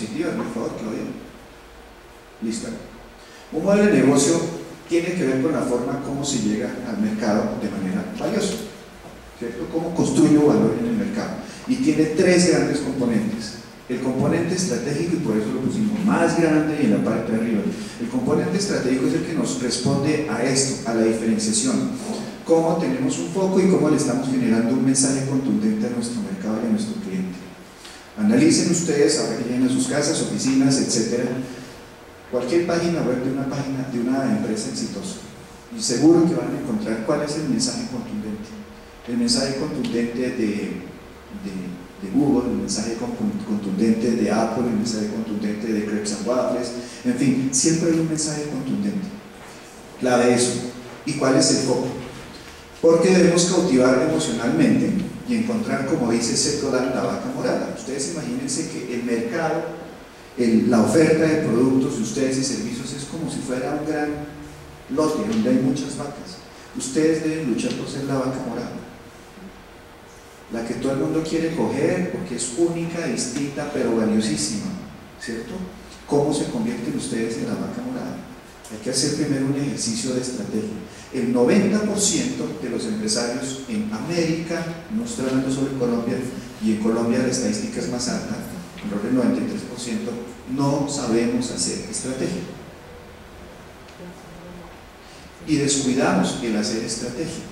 diapositiva, por favor, Claudia. Listo. Un modelo de negocio tiene que ver con la forma como se llega al mercado de manera valiosa, ¿cierto? Cómo construyo valor en el mercado. Y tiene tres grandes componentes. El componente estratégico, y por eso lo pusimos más grande y en la parte de arriba. El componente estratégico es el que nos responde a esto, a la diferenciación. Cómo tenemos un foco y cómo le estamos generando un mensaje contundente a nuestro mercado y a nuestro cliente. Analicen ustedes, ahora que lleguen a sus casas, oficinas, etcétera, cualquier página web de una empresa exitosa, y seguro que van a encontrar cuál es el mensaje contundente. El mensaje contundente de Google, el mensaje contundente de Apple, el mensaje contundente de Crepes and Waffles, en fin, siempre hay un mensaje contundente. Clave eso. ¿Y cuál es el foco? Porque debemos cautivar emocionalmente y encontrar, como dice Seth Godin, la vaca morada. Ustedes imagínense que el mercado, la oferta de productos de ustedes y servicios es como si fuera un gran lote donde hay muchas vacas. Ustedes deben luchar por ser la vaca morada, la que todo el mundo quiere coger porque es única, distinta, pero valiosísima, ¿cierto? ¿Cómo se convierten ustedes en la vaca morada? Hay que hacer primero un ejercicio de estrategia. El 90% de los empresarios en América, no estoy hablando sobre Colombia, y en Colombia la estadística es más alta, creo que el 93%, no sabemos hacer estrategia. Y descuidamos el hacer estrategia.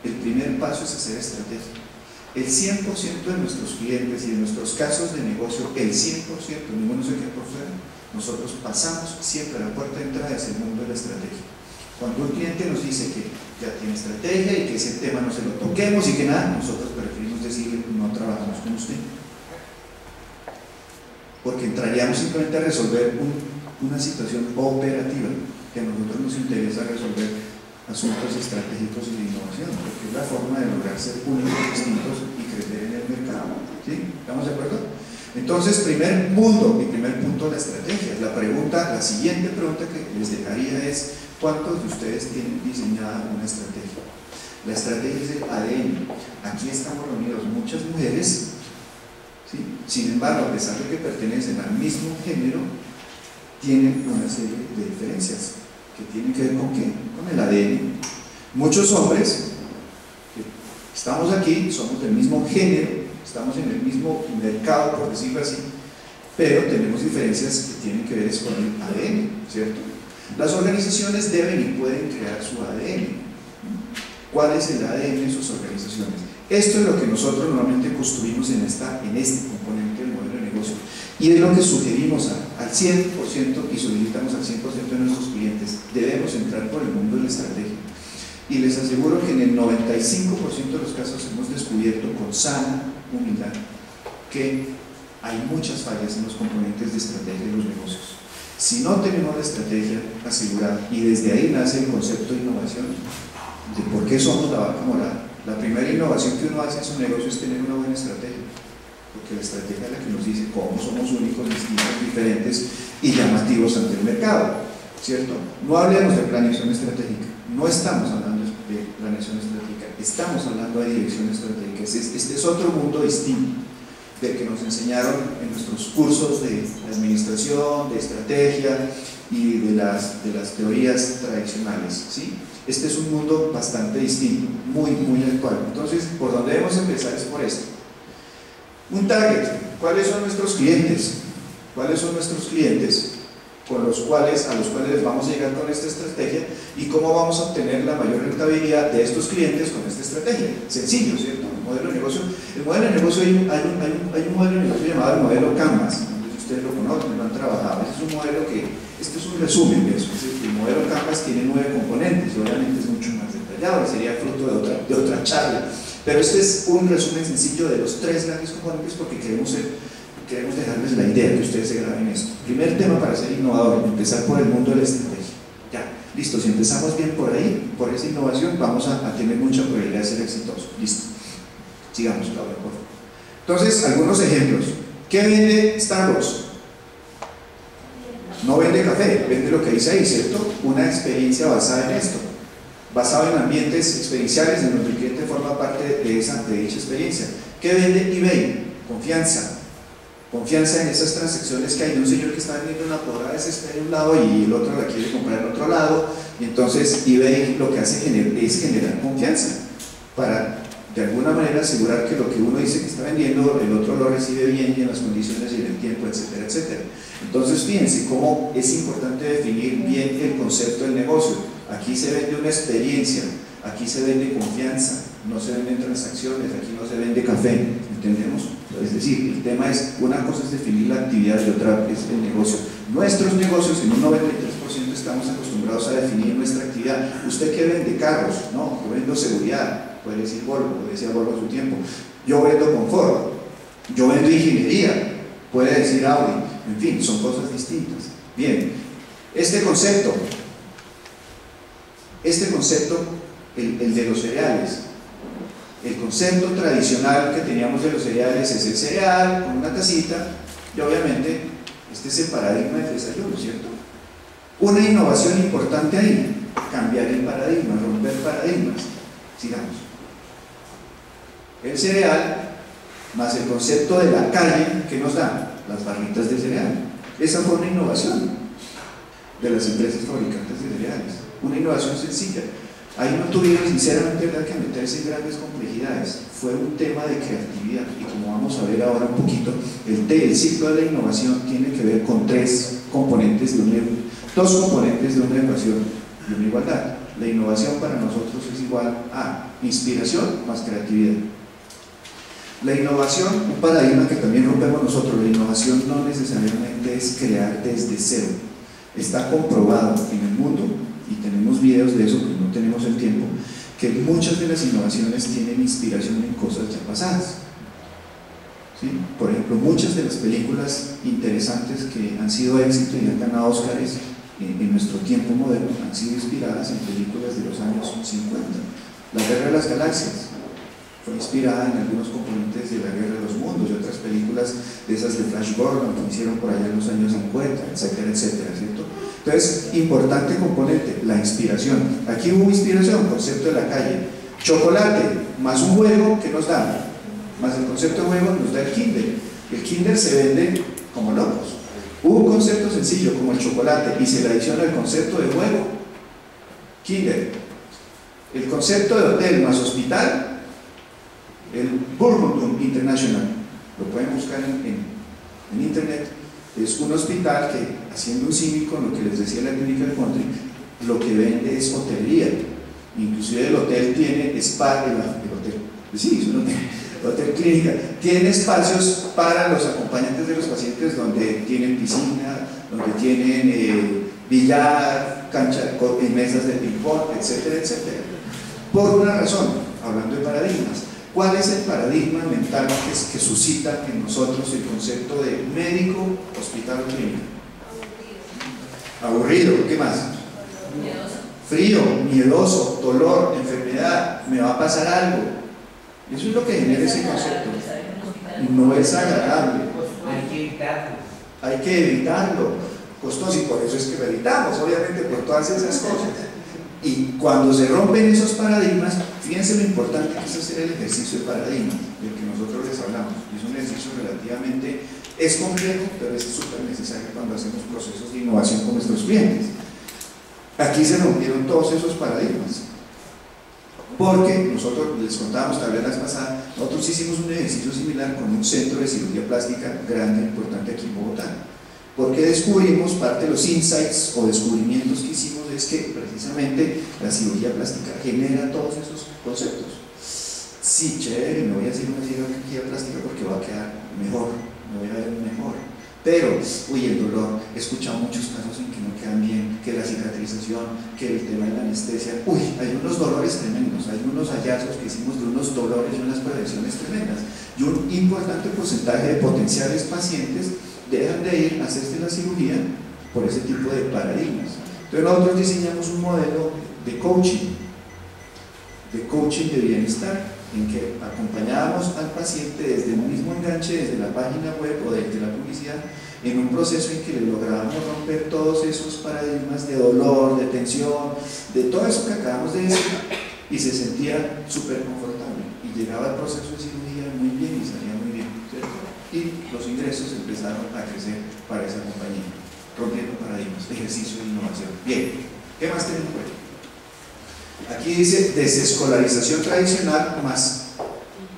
El primer paso es hacer estrategia. El 100% de nuestros clientes y de nuestros casos de negocio, el 100%, ninguno se queda por fuera, nosotros pasamos siempre a la puerta de entrada hacia el mundo de la estrategia. Cuando un cliente nos dice que ya tiene estrategia y que ese tema no se lo toquemos y que nada, nosotros preferimos decirle no trabajamos con usted, porque entraríamos simplemente a resolver una situación operativa, que a nosotros nos interesa resolver asuntos estratégicos y de innovación, porque es la forma de lograr ser únicos, distintos y crecer en el mercado. ¿Sí? ¿Estamos de acuerdo? Entonces, primer punto, la estrategia. La siguiente pregunta que les dejaría es: ¿cuántos de ustedes tienen diseñada una estrategia? La estrategia es el ADN. Aquí estamos reunidos muchas mujeres, ¿sí? Sin embargo, a pesar de que pertenecen al mismo género, tienen una serie de diferencias que tienen que ver con ¿qué? Con el ADN. Muchos hombres que estamos aquí, somos del mismo género, estamos en el mismo mercado, por decirlo así, pero tenemos diferencias que tienen que ver con el ADN, ¿cierto? Las organizaciones deben y pueden crear su ADN. ¿Cuál es el ADN de sus organizaciones? Esto es lo que nosotros normalmente construimos en este componente del modelo de negocio, y es lo que sugerimos al 100% y solicitamos al 100% de nuestros clientes. Debemos entrar por el mundo de la estrategia, y les aseguro que en el 95% de los casos hemos descubierto con sana humildad que hay muchas fallas en los componentes de estrategia de los negocios. Si no tenemos la estrategia asegurada, y desde ahí nace el concepto de innovación, de por qué somos la vaca morada. La primera innovación que uno hace en su negocio es tener una buena estrategia, porque la estrategia es la que nos dice cómo somos únicos, distintos, diferentes y llamativos ante el mercado, ¿cierto? No hablemos de planeación estratégica, no estamos hablando de planeación estratégica, estamos hablando de dirección estratégica. Este es otro mundo distinto del que nos enseñaron en nuestros cursos de administración, de estrategia y de las teorías tradicionales, ¿sí? Este es un mundo bastante distinto, muy actual. Entonces, por donde debemos empezar es por esto. Un target. ¿Cuáles son nuestros clientes? ¿Cuáles son nuestros clientes a los cuales les vamos a llegar con esta estrategia, y cómo vamos a obtener la mayor rentabilidad de estos clientes con esta estrategia? Sencillo, ¿cierto? El modelo de negocio, hay un modelo de negocio llamado el modelo Canvas, no sé si ustedes lo conocen, lo han trabajado. Este es un modelo este es un resumen de eso. El modelo Canvas tiene 9 componentes, y obviamente es mucho más detallado y sería fruto de otra charla, pero este es un resumen sencillo de los 3 grandes componentes, porque queremos dejarles la idea, que ustedes se graben esto. Primer tema para ser innovador: empezar por el mundo de la estrategia. Ya, listo, si empezamos bien por ahí, por esa innovación, vamos a tener mucha probabilidad de ser exitosos. Listo, sigamos, Claudia, por favor. Entonces, algunos ejemplos. ¿Qué vende Starbucks? No vende café, vende lo que dice ahí, ¿cierto? Una experiencia basada en esto, basado en ambientes experienciales en donde el cliente forma parte de dicha experiencia. ¿Qué vende eBay? Confianza, confianza en esas transacciones que hay de un señor que está vendiendo una porra de césped de un lado y el otro la quiere comprar en otro lado, y entonces eBay lo que hace es generar confianza para de alguna manera asegurar que lo que uno dice que está vendiendo, el otro lo recibe bien y en las condiciones y en el tiempo, etcétera, etcétera. Entonces fíjense cómo es importante definir bien el concepto del negocio. Aquí se vende una experiencia, aquí se vende confianza, no se venden transacciones, aquí no se vende café, ¿entendemos? Es decir, el tema es, una cosa es definir la actividad y otra es el negocio. Nuestros negocios, en un 93% estamos acostumbrados a definir nuestra actividad. ¿Usted qué vende? Carros, no, yo vendo seguridad, puede decir Volvo, puede decir Volvo a su tiempo. Yo vendo confort, yo vendo ingeniería, puede decir Audi, en fin, son cosas distintas. Bien, este concepto, el de los cereales, el concepto tradicional que teníamos de los cereales es el cereal con una tacita, y obviamente este es el paradigma del desayuno, ¿cierto? Una innovación importante ahí, cambiar el paradigma, romper paradigmas. Sigamos. El cereal más el concepto de la calle que nos da las barritas de cereal. Esa fue una innovación de las empresas fabricantes de cereales, una innovación sencilla. Ahí no tuvieron sinceramente que meterse en grandes complejidades, fue un tema de creatividad, y como vamos a ver ahora un poquito, el ciclo de la innovación tiene que ver con dos componentes de una ecuación de una igualdad. La innovación para nosotros es igual a inspiración más creatividad. La innovación, un paradigma que también rompemos nosotros, la innovación no necesariamente es crear desde cero. Está comprobado en el mundo, y tenemos videos de eso, pero no tenemos el tiempo, que muchas de las innovaciones tienen inspiración en cosas ya pasadas. ¿Sí? Por ejemplo, muchas de las películas interesantes que han sido éxito y han ganado Óscares en nuestro tiempo moderno han sido inspiradas en películas de los años 50. La Guerra de las Galaxias fue inspirada en algunos componentes de la Guerra de los Mundos y otras películas de esas de Flash Gordon que hicieron por allá en los años 50, etcétera, etcétera, ¿cierto? Entonces, importante componente, la inspiración. Aquí hubo inspiración, concepto de la calle. Chocolate, más un juego que nos da, más el concepto de juego nos da el Kinder. El Kinder se vende como locos. Hubo un concepto sencillo como el chocolate y se le adiciona el concepto de juego, Kinder. El concepto de hotel más hospital, el Burlington International, lo pueden buscar en internet. Es un hospital que, haciendo un símil con lo que les decía la clínica del country, lo que vende es hotelería. Inclusive el hotel tiene spa, el hotel, sí, es un hotel clínica, tiene espacios para los acompañantes de los pacientes donde tienen piscina, donde tienen billar, cancha, mesas de ping-pong, etcétera, etcétera. Por una razón, hablando de paradigmas. ¿Cuál es el paradigma mental que suscita en nosotros el concepto de médico, hospital o clínica? Aburrido, ¿qué más? Frío, miedoso, dolor, enfermedad, me va a pasar algo. Eso es lo que genera ese concepto. No es agradable. Hay que evitarlo. Costoso, y por eso es que lo evitamos, obviamente, por todas esas cosas. Y cuando se rompen esos paradigmas, fíjense lo importante que es hacer el ejercicio de paradigma del que nosotros les hablamos. Es un ejercicio relativamente, es complejo, pero es súper necesario cuando hacemos procesos de innovación con nuestros clientes. Aquí se rompieron todos esos paradigmas, porque nosotros, les contábamos tal vez la vez pasada, nosotros hicimos un ejercicio similar con un centro de cirugía plástica grande, importante aquí en Bogotá. Porque descubrimos, parte de los insights o descubrimientos que hicimos es que precisamente la cirugía plástica genera todos esos conceptos. Sí, chévere, me voy a hacer una cirugía plástica porque va a quedar mejor, me voy a ver mejor. Pero, uy, el dolor, he escuchado muchos casos en que no quedan bien, que la cicatrización, que el tema de la anestesia, uy, hay unos dolores tremendos, hay unos hallazgos que hicimos de unos dolores y unas prevenciones tremendas. Y un importante porcentaje de potenciales pacientes dejan de ir a hacerse la cirugía por ese tipo de paradigmas. Entonces nosotros diseñamos un modelo de coaching de bienestar, en que acompañábamos al paciente desde el mismo enganche, desde la página web o desde la publicidad, en un proceso en que le lográbamos romper todos esos paradigmas de dolor, de tensión, de todo eso que acabamos de decir, y se sentía súper confortable y llegaba al proceso de cirugía muy bien y salía muy bien, ¿cierto? Y los ingresos, el empezaron a crecer para esa compañía, rompiendo paradigmas, ejercicio de innovación. Bien, ¿qué más tenemos por ahí? Aquí dice desescolarización tradicional más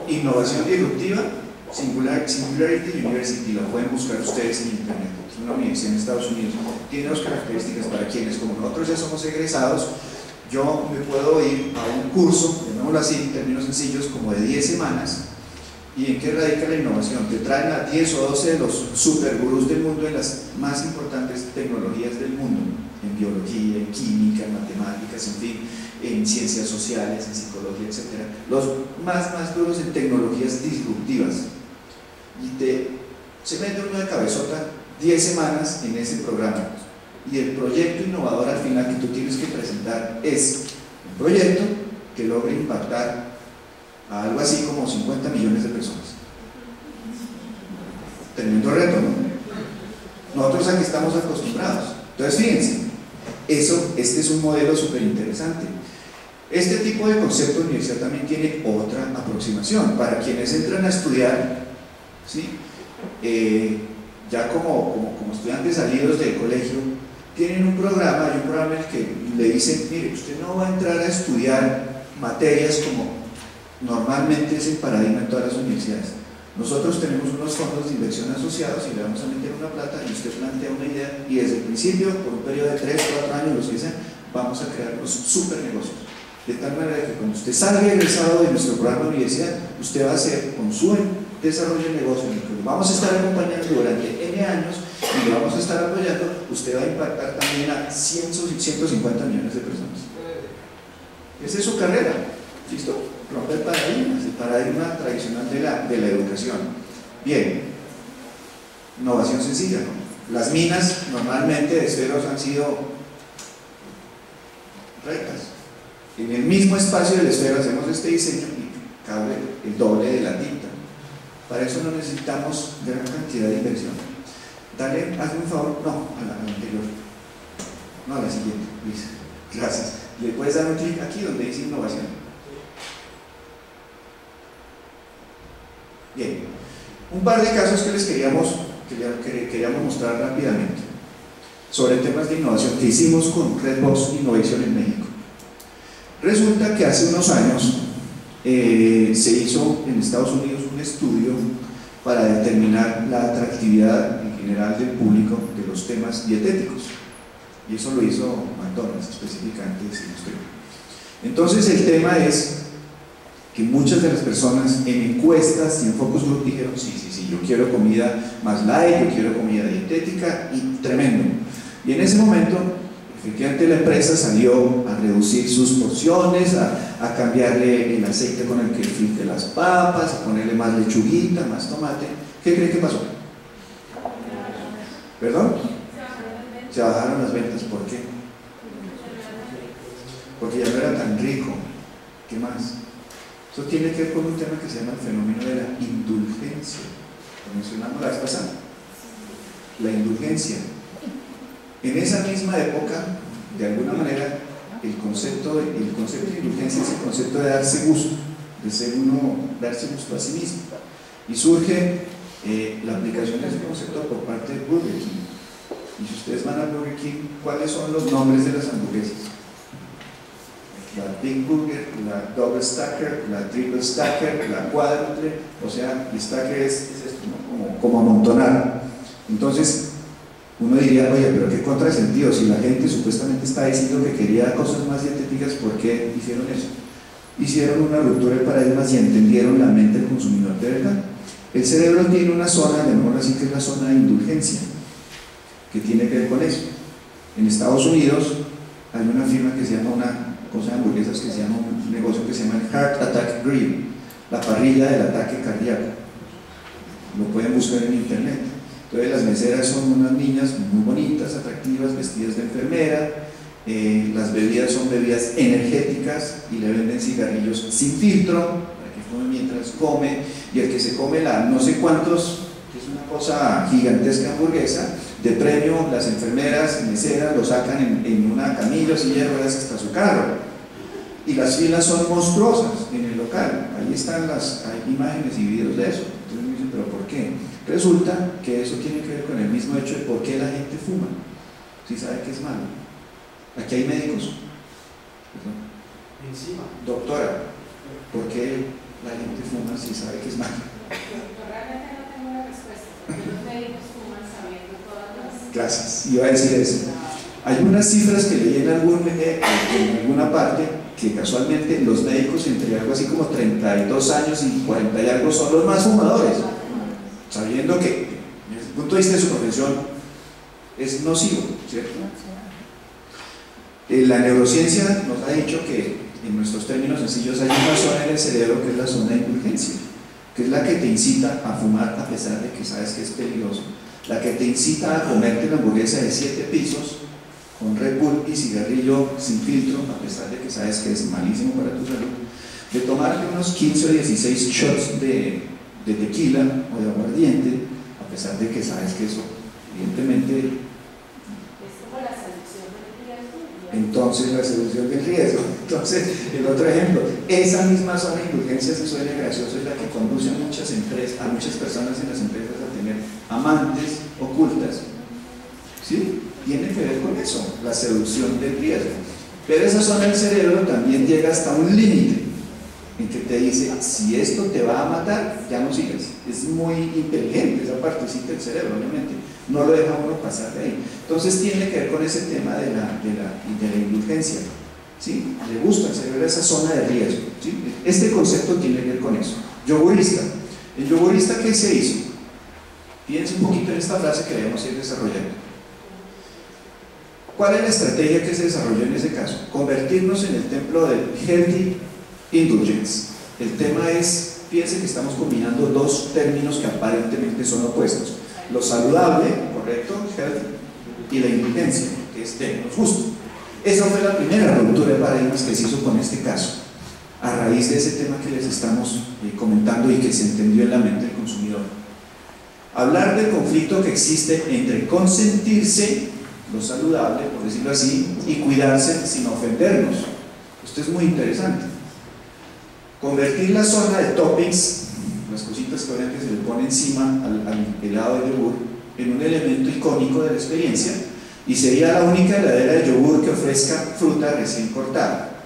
innovación disruptiva, Singularity University, lo pueden buscar ustedes en internet, es una universidad en Estados Unidos, tiene dos características para quienes como nosotros ya somos egresados. Yo me puedo ir a un curso, llamémoslo así en términos sencillos, como de 10 semanas. ¿Y en qué radica la innovación? Te traen a 10 o 12 de los supergurús del mundo, en las más importantes tecnologías del mundo, en biología, en química, en matemáticas, en fin, en ciencias sociales, en psicología, etc. Los más duros en tecnologías disruptivas. Y se mete uno de cabezota 10 semanas en ese programa. Y el proyecto innovador al final que tú tienes que presentar es un proyecto que logre impactar a algo así como 50 millones de personas. Tremendo reto, ¿no? Nosotros aquí estamos acostumbrados. Entonces fíjense, este es un modelo súper interesante. Este tipo de concepto de universidad también tiene otra aproximación. Para quienes entran a estudiar, ¿sí? Ya como estudiantes salidos del colegio, tienen un programa, hay un programa en el que le dicen, mire, usted no va a entrar a estudiar materias como normalmente es el paradigma en todas las universidades. Nosotros tenemos unos fondos de inversión asociados y le vamos a meter una plata y usted plantea una idea y desde el principio, por un periodo de 3 o 4 años, los que sean, vamos a crear unos super negocios. De tal manera que cuando usted salga egresado de nuestro programa de universidad, usted va a hacer con su desarrollo de negocio, en el que lo vamos a estar acompañando durante N años y lo vamos a estar apoyando, usted va a impactar también a 150 millones de personas. Esa es su carrera, ¿listo? Romper paradigmas, el paradigma tradicional de la educación. Bien, innovación sencilla, ¿no? Las minas normalmente de esferos han sido rectas. En el mismo espacio del esfero hacemos este diseño y cabe el doble de la tinta. Para eso no necesitamos gran cantidad de inversión. Dale, hazme un favor, no, a la anterior, no, a la siguiente, Luis. Gracias. Le puedes dar un clic aquí donde dice innovación. Bien, un par de casos que les queríamos mostrar rápidamente sobre temas de innovación que hicimos con Redbox Innovation en México. Resulta que hace unos años se hizo en Estados Unidos un estudio para determinar la atractividad en general del público de los temas dietéticos, y eso lo hizo McDonald's específicamente. Entonces el tema es que muchas de las personas en encuestas y en focus group dijeron sí, yo quiero comida más light, yo quiero comida dietética, y tremendo. Y en ese momento efectivamente la empresa salió a reducir sus porciones, a cambiarle el aceite con el que frite las papas, a ponerle más lechuguita, más tomate. ¿Qué cree que pasó? ¿Perdón? Se bajaron las ventas. ¿Por qué? Porque ya no era tan rico. ¿Qué más? Eso tiene que ver con un tema que se llama el fenómeno de la indulgencia. Lo mencionamos la vez pasada. La indulgencia. En esa misma época, de alguna manera, el concepto de indulgencia es el concepto de darse gusto, de ser uno, darse gusto a sí mismo. Y surge la aplicación de ese concepto por parte de Burger King. Y si ustedes van a Burger King, ¿cuáles son los nombres de las hamburguesas? La Big Burger, la Double Stacker, la Triple Stacker, la Cuádruple, o sea, el Stacker es esto, ¿no? como amontonar. Entonces, uno diría, oye, pero qué contrasentido, si la gente supuestamente está diciendo que quería cosas más dietéticas, ¿por qué hicieron eso? Hicieron una ruptura de paradigmas y entendieron la mente del consumidor de verdad. El cerebro tiene una zona, llamémoslo así, que es la zona de indulgencia, que tiene que ver con eso. En Estados Unidos hay una firma que se llama, una cosa de hamburguesas que se llama, un negocio que se llama el Heart Attack Grill, la parrilla del ataque cardíaco. Lo pueden buscar en internet. Entonces las meseras son unas niñas muy bonitas, atractivas, vestidas de enfermera. Las bebidas son bebidas energéticas y le venden cigarrillos sin filtro para que fume mientras come, y el que se come la no sé cuántos, que es una cosa gigantesca hamburguesa, de premio las enfermeras y meseras lo sacan en una camilla o silla de ruedas hasta su carro, y las filas son monstruosas en el local. Ahí están hay imágenes y videos de eso. Entonces me dicen, ¿pero por qué? Resulta que eso tiene que ver con el mismo hecho de por qué la gente fuma, si sabe que es malo. Aquí hay médicos. Perdón. Encima. Doctora, ¿por qué la gente fuma si sabe que es malo? Realmente no tengo una respuesta, porque los médicos fuman sabiendo todas las... Gracias, iba a decir eso. Hay unas cifras que leí en alguna parte que casualmente los médicos entre algo así como 32 años y 40 y algo son los más fumadores, sabiendo que desde el punto de vista de su profesión es nocivo, ¿cierto? La neurociencia nos ha dicho que en nuestros términos sencillos hay una zona en el cerebro que es la zona de indulgencia, que es la que te incita a fumar a pesar de que sabes que es peligroso, la que te incita a comerte la hamburguesa de 7 pisos con Red Bull y cigarrillo sin filtro, a pesar de que sabes que es malísimo para tu salud, de tomarte unos 15 o 16 shots de tequila o de aguardiente, a pesar de que sabes que eso, evidentemente, Es como la seducción del riesgo. entonces la seducción del riesgo. Entonces, el otro ejemplo, esa misma zona de indulgencia, si suena gracioso, es la que conduce a muchas personas en las empresas a tener amantes ocultas. ¿Sí? Tiene que ver con eso, la seducción del riesgo. Pero esa zona del cerebro también llega hasta un límite en que te dice, si esto te va a matar, ya no sigas. Es muy inteligente esa partecita del cerebro, obviamente. No lo deja uno pasar de ahí. Entonces tiene que ver con ese tema de la indulgencia. ¿Sí? Le gusta al cerebro esa zona de riesgo. ¿Sí? Este concepto tiene que ver con eso. Yogurista. ¿El yogurista qué se hizo? Fíjense un poquito en esta frase que debemos ir desarrollando. ¿Cuál es la estrategia que se desarrolló en ese caso? Convertirnos en el templo del Healthy Indulgence. El tema es, fíjense que estamos combinando dos términos que aparentemente son opuestos. Lo saludable, correcto, healthy, y la indulgencia, que es término justo. Esa fue la primera ruptura de paradigmas que se hizo con este caso, a raíz de ese tema que les estamos comentando y que se entendió en la mente del consumidor. Hablar del conflicto que existe entre consentirse, lo saludable, por decirlo así, y cuidarse sin ofendernos. Esto es muy interesante. Convertir la zona de toppings, las cositas que obviamente se le pone encima al helado de yogur, en un elemento icónico de la experiencia, y sería la única heladera de yogur que ofrezca fruta recién cortada,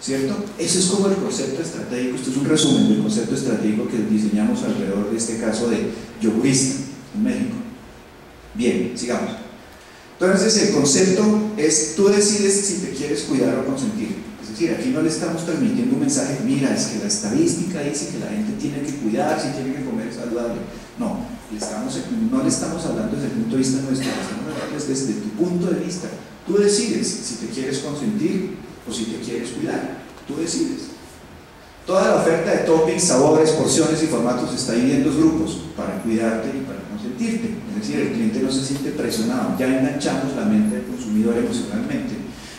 ¿cierto? Eso es como el concepto estratégico. Esto es un resumen del concepto estratégico que diseñamos alrededor de este caso de yogurista en México. Bien, sigamos. Entonces el concepto es, tú decides si te quieres cuidar o consentir. Es decir, aquí no le estamos transmitiendo un mensaje, mira, es que la estadística dice que la gente tiene que cuidarse y tiene que comer saludable. No, no le estamos hablando desde el punto de vista nuestro, estamos hablando desde tu punto de vista. Tú decides si te quieres consentir o si te quieres cuidar, tú decides. Toda la oferta de toppings, sabores, porciones y formatos está ahí en dos grupos, para cuidarte y para consentirte. Es decir, el cliente no se siente presionado, ya enganchamos la mente del consumidor emocionalmente.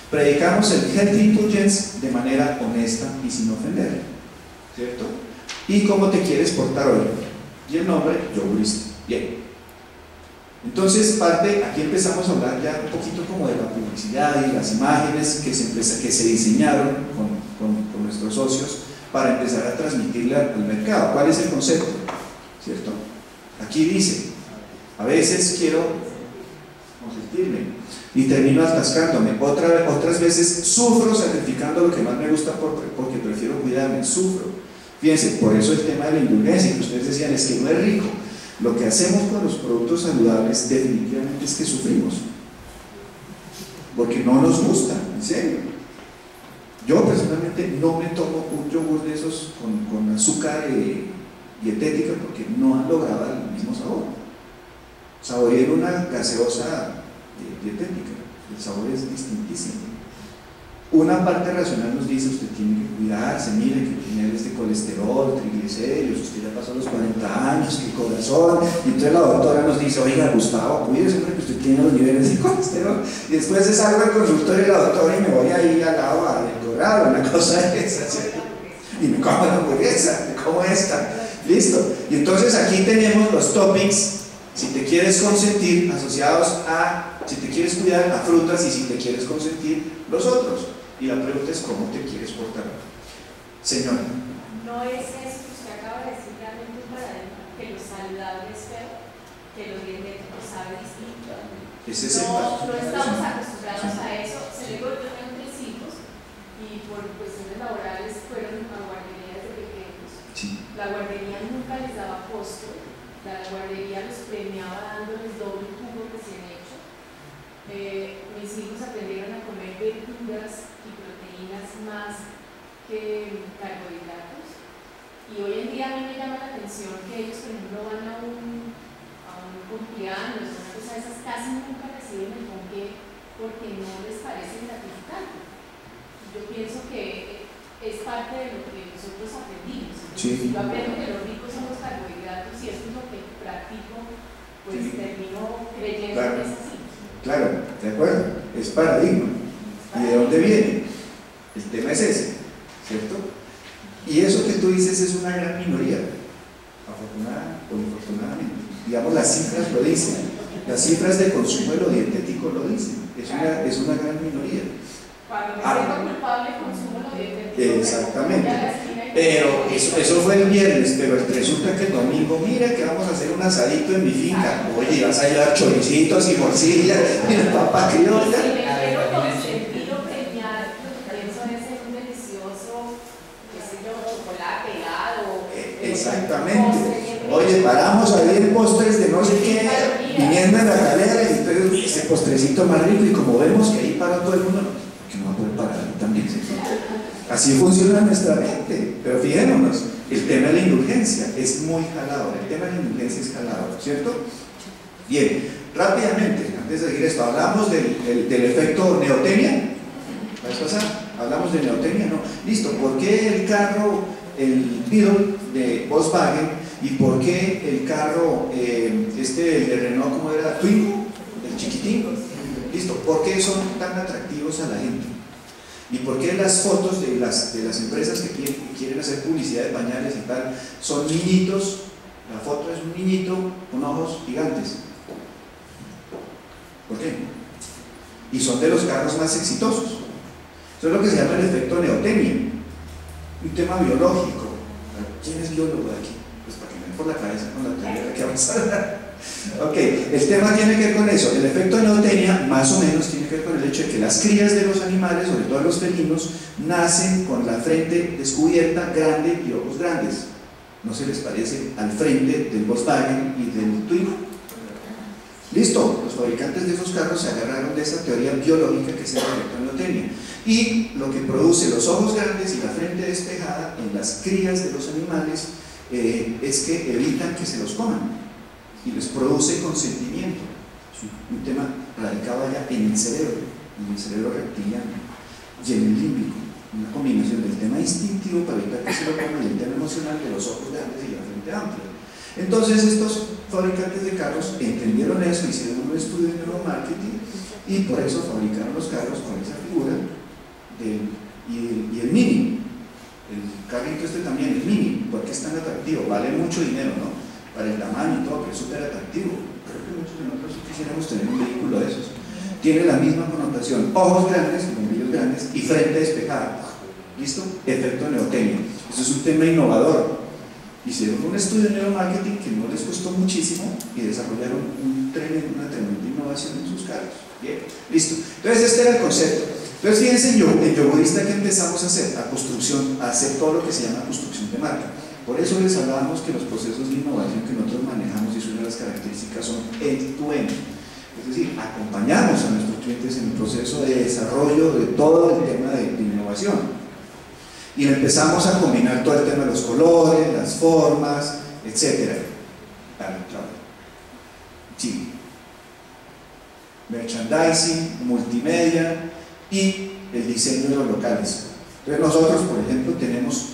Predicamos el Healthy Indulgence de manera honesta y sin ofender, ¿cierto? ¿Y cómo te quieres portar hoy? Y el nombre, yogurista. Bien. Entonces, aquí empezamos a hablar ya un poquito como de la publicidad y las imágenes que se diseñaron con nuestros socios para empezar a transmitirle al mercado. ¿Cuál es el concepto? ¿Cierto? Aquí dice, a veces quiero consentirme y termino atascándome, otras veces sufro sacrificando lo que más me gusta porque prefiero cuidarme, sufro. Fíjense, por eso el tema de la indulgencia, que ustedes decían, es que no es rico. Lo que hacemos con los productos saludables definitivamente es que sufrimos, porque no nos gusta, en serio. Yo personalmente no me tomo un yogur de esos con azúcar dietética porque no han logrado el mismo sabor. Saborear una gaseosa dietética, el sabor es distintísimo. Una parte racional nos dice, usted tiene que cuidarse, mire que tiene este colesterol, triglicéridos, usted ya pasó los 40 años, que corazón, y entonces la doctora nos dice, oiga Gustavo, cuídese porque usted tiene los niveles de colesterol, y después salgo del consultorio de la doctora y me voy ahí al lado del corral, una cosa de esa, ¿cierto? Y me como la hamburguesa, me como esta, listo. Y entonces aquí tenemos los toppings, si te quieres consentir, asociados a, si te quieres cuidar, a frutas, y si te quieres consentir, los otros. Y la pregunta es, ¿cómo te quieres portar? Señora. ¿No es eso que usted acaba de decir realmente un paradigma? Que lo saludable es feo. que lo dietético sabe distinto. Ese es No estamos acostumbrados a eso. Se digo, yo tengo 3 hijos y por cuestiones laborales fueron a guarderías de pequeños. Sí. La guardería nunca les daba costo, la guardería los premiaba dándoles doble jugo recién hecho. Mis hijos aprendieron a comer verduras y proteínas más que carbohidratos. Y hoy en día a mí me llama la atención que ellos, por ejemplo, van a un cumpleaños, una cosa de esas, casi nunca reciben el ponqué porque no les parece gratificante. Yo pienso que es parte de lo que nosotros aprendimos. Sí. Si yo aprendo que los ricos son los carbohidratos y eso es lo que practico, pues Sí. termino creyendo Claro. que es así. Claro, de acuerdo, es paradigma. ¿Y de dónde viene? El tema es ese, ¿cierto? Y eso que tú dices es una gran minoría, afortunada o infortunadamente. Digamos, las cifras lo dicen, las cifras de consumo de lo dietético lo dicen, es una gran minoría. Cuando me siento culpable, consumo lo dietético. Exactamente. Pero eso fue el viernes, pero resulta que el domingo, mira que vamos a hacer un asadito en mi finca. Oye, vas a llevar choricitos y morcilla y la papa criolla. Si me quiero consentir o premiar, lo que pienso es en un delicioso, qué sé yo, chocolate, helado. Exactamente. Oye, paramos a ver postres de no sé qué, viniendo en la calera, y entonces ese postrecito más rico, y como vemos que ahí para todo el mundo, que no va a poder parar también. Así funciona nuestra mente. Pero fijémonos, el tema de la indulgencia es muy jalador, el tema de la indulgencia es jalador, ¿cierto? Bien, rápidamente, antes de seguir esto, hablamos del efecto neotenia. ¿La vez pasada? ¿Hablamos de neotenia? No. Listo, ¿por qué el carro, el Beetle de Volkswagen, y por qué el carro, el de Renault, ¿cómo era? Twingo, el chiquitín? Listo, ¿por qué son tan atractivos a la gente? ¿Y por qué las fotos de las empresas que quieren hacer publicidad de pañales y tal son niñitos? La foto es un niñito con ojos gigantes. ¿Por qué? Y son de los carros más exitosos. Eso es lo que se llama el efecto neotenia, un tema biológico. ¿Quién es biólogo de aquí? Pues para que me den por la cabeza con la teoría de que vamos a hablar. Ok, el tema tiene que ver con eso. El efecto neotenia más o menos tiene que ver con el hecho de que las crías de los animales, sobre todo los felinos, nacen con la frente descubierta, grande y ojos grandes. ¿No se les parece al frente del Volkswagen y del Twingo? Listo, los fabricantes de esos carros se agarraron de esa teoría biológica que es el efecto neotenia. Y lo que produce los ojos grandes y la frente despejada en las crías de los animales es que evitan que se los coman y les produce consentimiento. Es un tema radicado allá en el cerebro reptiliano y en el límbico, una combinación del tema instintivo para evitar que se lo coman y el tema emocional de los ojos grandes y la frente amplia. Entonces estos fabricantes de carros entendieron eso, hicieron un estudio de neuromarketing y por eso fabricaron los carros con esa figura y el Mini, el carrito también, el Mini, porque es tan atractivo, vale mucho dinero, ¿no? Para el tamaño y todo, pero es súper atractivo. Creo que muchos de nosotros quisiéramos tener un vehículo de esos. Tiene la misma connotación, ojos grandes, bombillos grandes y frente despejada. ¿Listo? Efecto neotenia. Eso es un tema innovador. Hicieron un estudio de neuromarketing que no les costó muchísimo y desarrollaron una tremenda innovación en sus carros. Bien, listo. Entonces este era el concepto. Entonces fíjense en Yogurista que empezamos a hacer, a hacer todo lo que se llama construcción de marca. Por eso les hablábamos que los procesos de innovación que nosotros manejamos, y una de las características, son end-to-end. Es decir, acompañamos a nuestros clientes en el proceso de desarrollo de todo el tema de innovación. Y empezamos a combinar todo el tema de los colores, las formas, etc. Sí. Merchandising, multimedia y el diseño de los locales. Entonces nosotros, por ejemplo, tenemos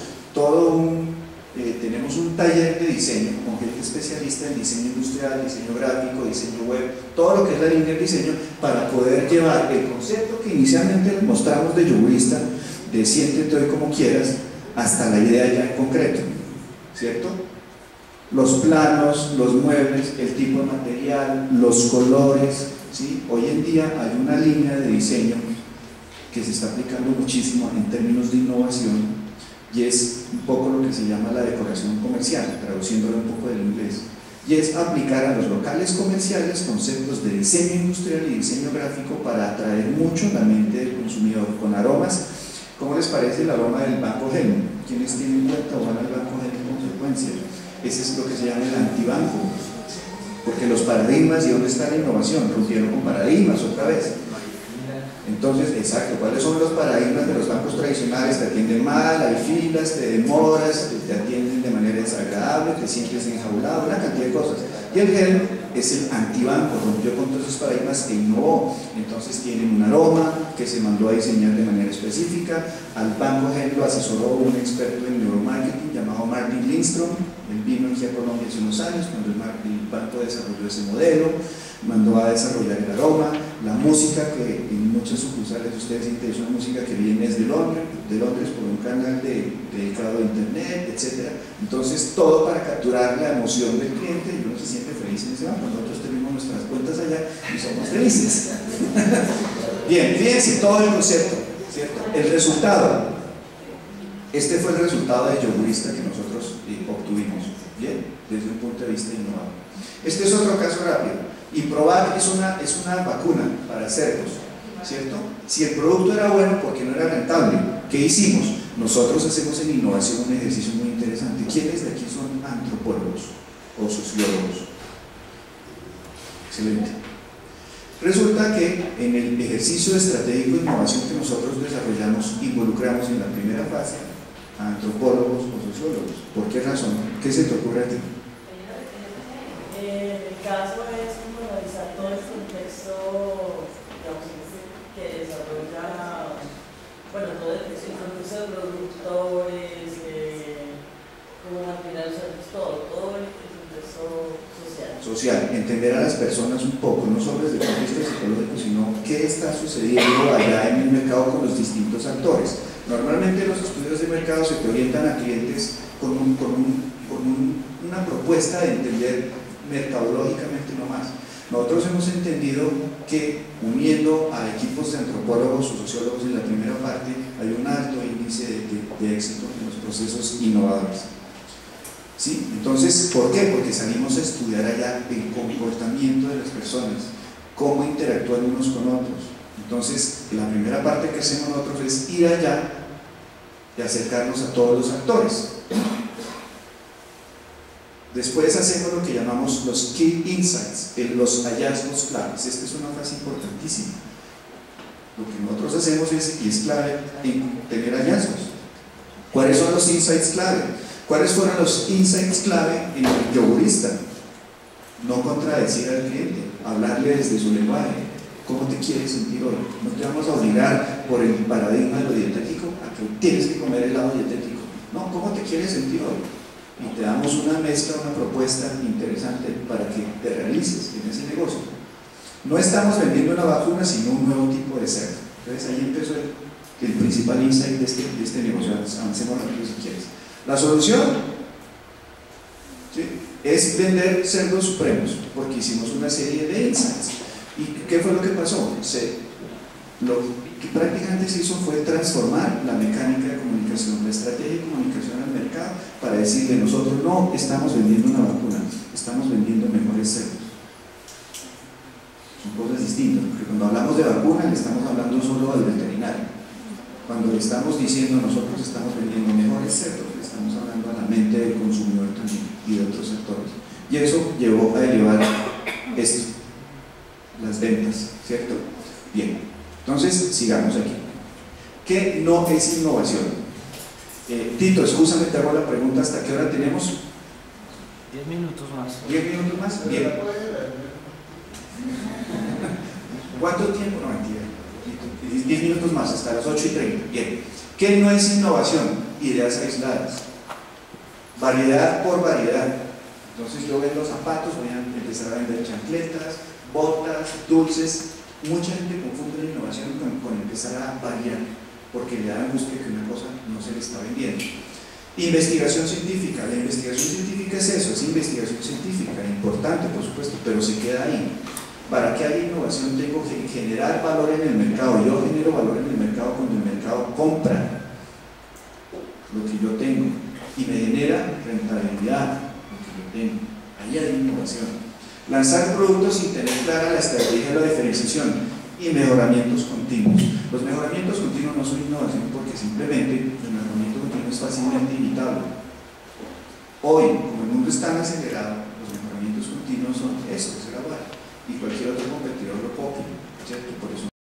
un taller de diseño con gente especialista en diseño industrial, diseño gráfico, diseño web, todo lo que es la línea de diseño, para poder llevar el concepto que inicialmente les mostramos de Yogurista, de siéntete hoy como quieras, hasta la idea ya en concreto, ¿cierto? Los planos, los muebles, el tipo de material, los colores, ¿sí? Hoy en día hay una línea de diseño que se está aplicando muchísimo en términos de innovación, y es un poco lo que se llama la decoración comercial, traduciéndolo un poco del inglés. y es aplicar a los locales comerciales conceptos de diseño industrial y diseño gráfico para atraer mucho la mente del consumidor con aromas. ¿Cómo les parece el aroma del Banco Helm? ¿Quiénes tienen cuenta o van al Banco Helm en consecuencia? Ese es lo que se llama el antibanco, porque los paradigmas, ¿y dónde está la innovación? Rompieron con paradigmas otra vez. Entonces, exacto, ¿cuáles son los paradigmas de los bancos tradicionales? Te atienden mal, hay filas, te demoras, te atienden de manera desagradable, te sientes enjaulado, una cantidad de cosas. Y el Helm es el antibanco, rompió con todos esos paradigmas e innovó. Entonces tienen un aroma que se mandó a diseñar de manera específica. Al Banco Helm lo asesoró un experto en neuromarketing llamado Martin Lindstrom. Él vino aquí a Colombia hace unos años cuando el banco desarrolló ese modelo, mandó a desarrollar el aroma, la música, que en muchas sucursales ustedes sienten, es una música que viene desde Londres por un canal dedicado a internet, etc. Entonces todo para capturar la emoción del cliente, y uno se siente feliz en ese banco. Nosotros tenemos nuestras cuentas allá y somos felices. Bien, fíjense todo el concepto, ¿cierto? El resultado, este fue el resultado de Yogurista que nosotros obtuvimos, bien, desde un punto de vista innovador. Este es otro caso rápido. Improvac es una vacuna para cerdos, ¿cierto? Si el producto era bueno, porque no era rentable, ¿qué hicimos? Nosotros hacemos en innovación un ejercicio muy interesante. ¿Quiénes de aquí son antropólogos o sociólogos? Excelente. Resulta que en el ejercicio estratégico de innovación que nosotros desarrollamos, involucramos en la primera fase a antropólogos o sociólogos. ¿Por qué razón? ¿Qué se te ocurre a ti? El caso es analizar todo el contexto, digamos, que desarrolla, bueno, todo el contexto de productores, cómo mantener los servicios, todo el contexto social. Entender a las personas un poco, no solo desde el punto de vista psicológico, sino qué está sucediendo allá en el mercado con los distintos actores. Normalmente los estudios de mercado se te orientan a clientes con una propuesta de entender mercadológicamente no más. Nosotros hemos entendido que uniendo a equipos de antropólogos o sociólogos en la primera parte hay un alto índice de éxito en los procesos innovadores. ¿Sí? Entonces, ¿por qué? Porque salimos a estudiar allá el comportamiento de las personas, cómo interactúan unos con otros. Entonces, la primera parte que hacemos nosotros es ir allá y acercarnos a todos los actores. Después hacemos lo que llamamos los Key Insights, los hallazgos claves. Esta es una frase importantísima. Lo que nosotros hacemos y es clave, tener hallazgos. ¿Cuáles son los insights clave? ¿Cuáles fueron los insights clave en el Yogurista? No contradecir al cliente, hablarle desde su lenguaje. ¿Cómo te quieres sentir hoy? No te vamos a obligar por el paradigma de lo dietético a que tienes que comer helado dietético. No, ¿cómo te quieres sentir hoy? Y te damos una mezcla, una propuesta interesante para que te realices en ese negocio. No estamos vendiendo una vacuna, sino un nuevo tipo de cerdo. Entonces ahí empezó el principal insight de este negocio. Avancemos rápido si quieres. La solución, ¿sí?, es vender cerdos supremos, porque hicimos una serie de insights. ¿Y qué fue lo que pasó? Lo que prácticamente se hizo fue transformar la mecánica de comunicación, la estrategia de comunicación al mercado, para decirle: nosotros no estamos vendiendo una vacuna, estamos vendiendo mejores cerdos. Son cosas distintas, porque cuando hablamos de vacuna le estamos hablando solo al veterinario. Cuando le estamos diciendo nosotros estamos vendiendo mejores cerdos, le estamos hablando a la mente del consumidor también y de otros sectores. Y eso llevó a elevar esto, las ventas, ¿cierto? Bien, entonces sigamos aquí. ¿Qué no es innovación? Tito, excúsame, te hago la pregunta: ¿hasta qué hora tenemos? 10 minutos más. ¿10 minutos más? Bien. ¿Cuánto tiempo? No, mentira. 10 minutos más, hasta las 8:30. Bien. ¿Qué no es innovación? Ideas aisladas. Variedad por variedad. Entonces yo vendo zapatos, voy a empezar a vender chancletas, botas, dulces. Mucha gente confunde la innovación con empezar a variar, porque le da angustia que una cosa no se le está vendiendo. Investigación científica. La investigación científica es eso, es investigación científica, importante por supuesto, pero se queda ahí. Para que haya innovación tengo que generar valor en el mercado. Yo genero valor en el mercado cuando el mercado compra lo que yo tengo y me genera rentabilidad lo que yo tengo. Ahí hay innovación. Lanzar productos sin tener clara la estrategia de la diferenciación y mejoramientos continuos. Los mejoramientos continuos no son innovación porque simplemente el mejoramiento continuo es fácilmente imitable. Hoy, como el mundo es tan acelerado, los mejoramientos continuos son eso, es gradual, y cualquier otro competidor lo copia, ¿cierto? Por eso